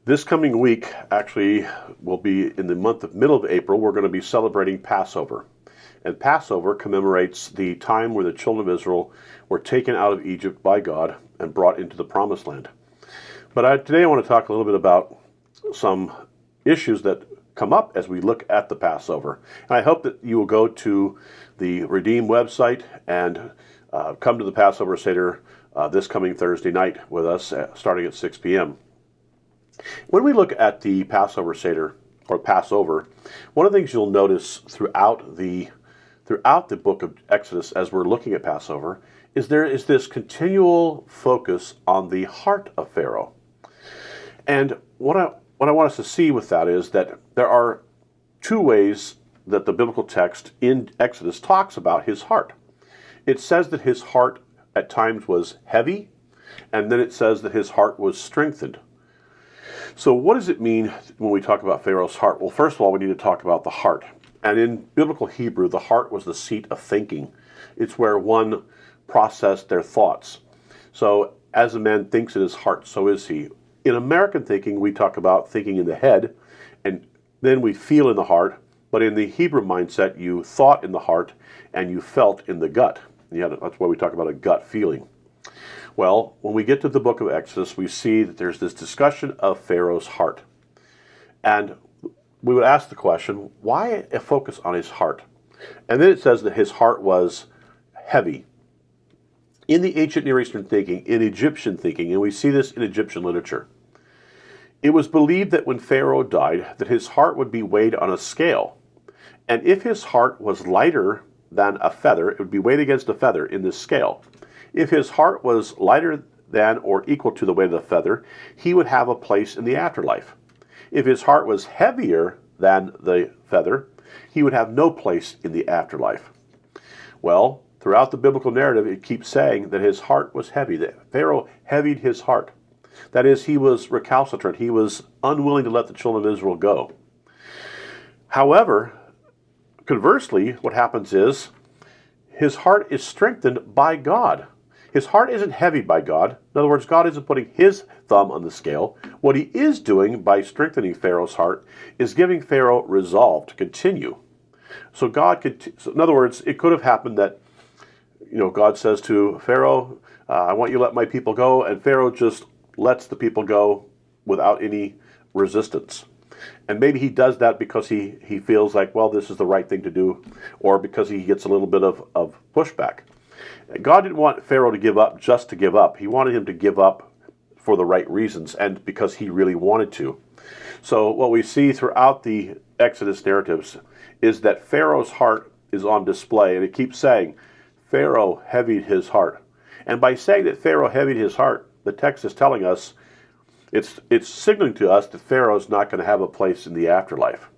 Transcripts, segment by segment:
This coming week, actually, will be in the middle of April. We're going to be celebrating Passover. And Passover commemorates the time where the children of Israel were taken out of Egypt by God and brought into the Promised Land. But today I want to talk a little bit about some issues that come up as we look at the Passover. And I hope that you will go to the Redeem website and come to the Passover Seder this coming Thursday night with us, starting at 6 p.m. When we look at the Passover Seder, or Passover, one of the things you'll notice throughout the book of Exodus as we're looking at Passover is there is this continual focus on the heart of Pharaoh. And what I want us to see with that is that there are two ways that the biblical text in Exodus talks about his heart. It says that his heart at times was heavy, and then it says that his heart was strengthened. So what does it mean when we talk about Pharaoh's heart? Well, first of all, we need to talk about the heart. And in biblical Hebrew, the heart was the seat of thinking. It's where one processed their thoughts. So as a man thinks in his heart, so is he. In American thinking, we talk about thinking in the head, and then we feel in the heart. But in the Hebrew mindset, you thought in the heart, and you felt in the gut. Yeah, that's why we talk about a gut feeling. Well, when we get to the book of Exodus, we see that there's this discussion of Pharaoh's heart. And we would ask the question, why a focus on his heart? And then it says that his heart was heavy. In the ancient Near Eastern thinking, in Egyptian thinking, and we see this in Egyptian literature, it was believed that when Pharaoh died, that his heart would be weighed on a scale. And if his heart was lighter than a feather, it would be weighed against a feather in this scale. If his heart was lighter than or equal to the weight of the feather, he would have a place in the afterlife. If his heart was heavier than the feather, he would have no place in the afterlife. Well, throughout the biblical narrative, it keeps saying that his heart was heavy, that Pharaoh heavied his heart. That is, he was recalcitrant. He was unwilling to let the children of Israel go. However, conversely, what happens is his heart is strengthened by God. His heart isn't heavied by God. In other words, God isn't putting his thumb on the scale. What he is doing by strengthening Pharaoh's heart is giving Pharaoh resolve to continue. So in other words, it could have happened that, God says to Pharaoh, I want you to let my people go, and Pharaoh just lets the people go without any resistance. And maybe he does that because he feels like, well, this is the right thing to do, or because he gets a little bit of pushback. God didn't want Pharaoh to give up just to give up. He wanted him to give up for the right reasons and because he really wanted to. So what we see throughout the Exodus narratives is that Pharaoh's heart is on display, and it keeps saying, Pharaoh heavied his heart. And by saying that Pharaoh heavied his heart, the text is telling us, it's signaling to us that Pharaoh's not going to have a place in the afterlife.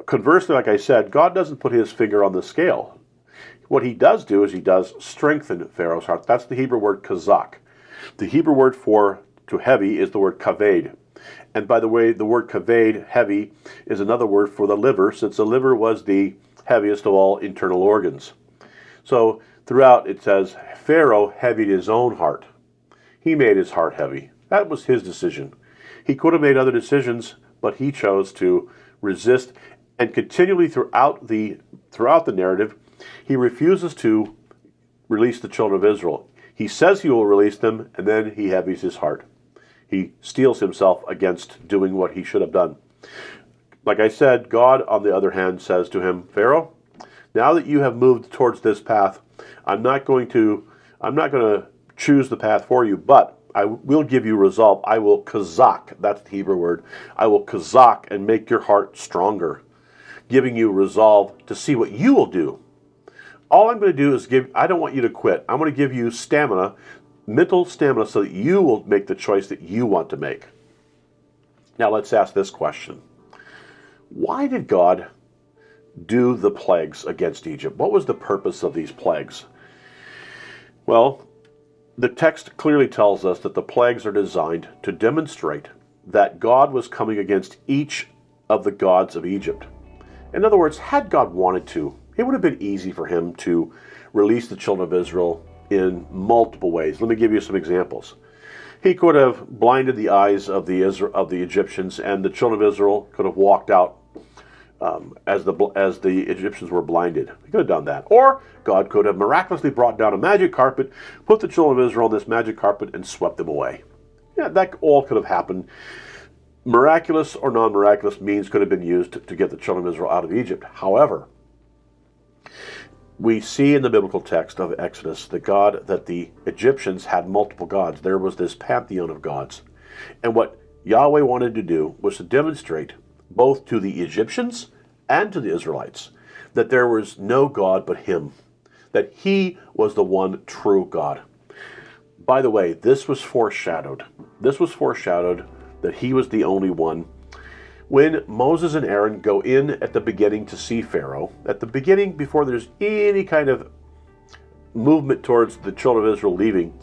Conversely, like I said, God doesn't put his finger on the scale. What he does do is he does strengthen Pharaoh's heart. That's the Hebrew word kazak. The Hebrew word for to heavy is the word kaved. And by the way, the word kaved, heavy, is another word for the liver, since the liver was the heaviest of all internal organs. So throughout it says, Pharaoh heavied his own heart. He made his heart heavy. That was his decision. He could have made other decisions, but he chose to resist. And continually throughout the narrative, he refuses to release the children of Israel. He says he will release them, and then he heavies his heart. He steels himself against doing what he should have done. Like I said, God, on the other hand, says to him, Pharaoh, now that you have moved towards this path, I'm not going to choose the path for you, but I will give you resolve. I will kazak, that's the Hebrew word. I will kazak and make your heart stronger, giving you resolve to see what you will do. All I'm going to do is I don't want you to quit. I'm going to give you stamina, mental stamina, so that you will make the choice that you want to make. Now let's ask this question. Why did God do the plagues against Egypt? What was the purpose of these plagues? Well, the text clearly tells us that the plagues are designed to demonstrate that God was coming against each of the gods of Egypt. In other words, had God wanted to, it would have been easy for him to release the children of Israel in multiple ways. Let me give you some examples. He could have blinded the eyes of the Egyptians, and the children of Israel could have walked out as the Egyptians were blinded. He could have done that. Or God could have miraculously brought down a magic carpet, put the children of Israel on this magic carpet, and swept them away. Yeah, that all could have happened. Miraculous or non-miraculous means could have been used to get the children of Israel out of Egypt. However, we see in the biblical text of Exodus that the Egyptians had multiple gods. There was this pantheon of gods. And what Yahweh wanted to do was to demonstrate both to the Egyptians and to the Israelites that there was no God but him, that he was the one true God. By the way, this was foreshadowed. This was foreshadowed that he was the only one. When Moses and Aaron go in at the beginning to see Pharaoh, at the beginning, before there's any kind of movement towards the children of Israel leaving,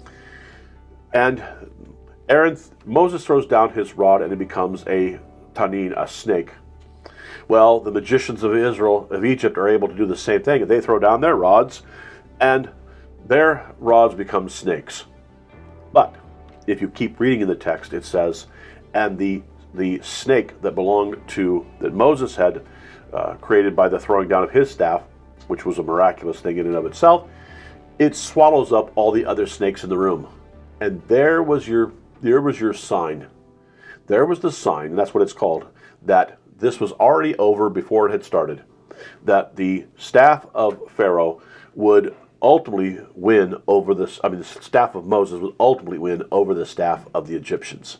and Moses throws down his rod and it becomes a tanin, a snake. Well, the magicians of Egypt are able to do the same thing. They throw down their rods and their rods become snakes. But if you keep reading in the text, it says, and the snake that Moses had created by the throwing down of his staff, which was a miraculous thing in and of itself, it swallows up all the other snakes in the room. And there was your sign. There was the sign, and that's what it's called, that this was already over before it had started. That the staff of Pharaoh would ultimately win over the staff of Moses would ultimately win over the staff of the Egyptians.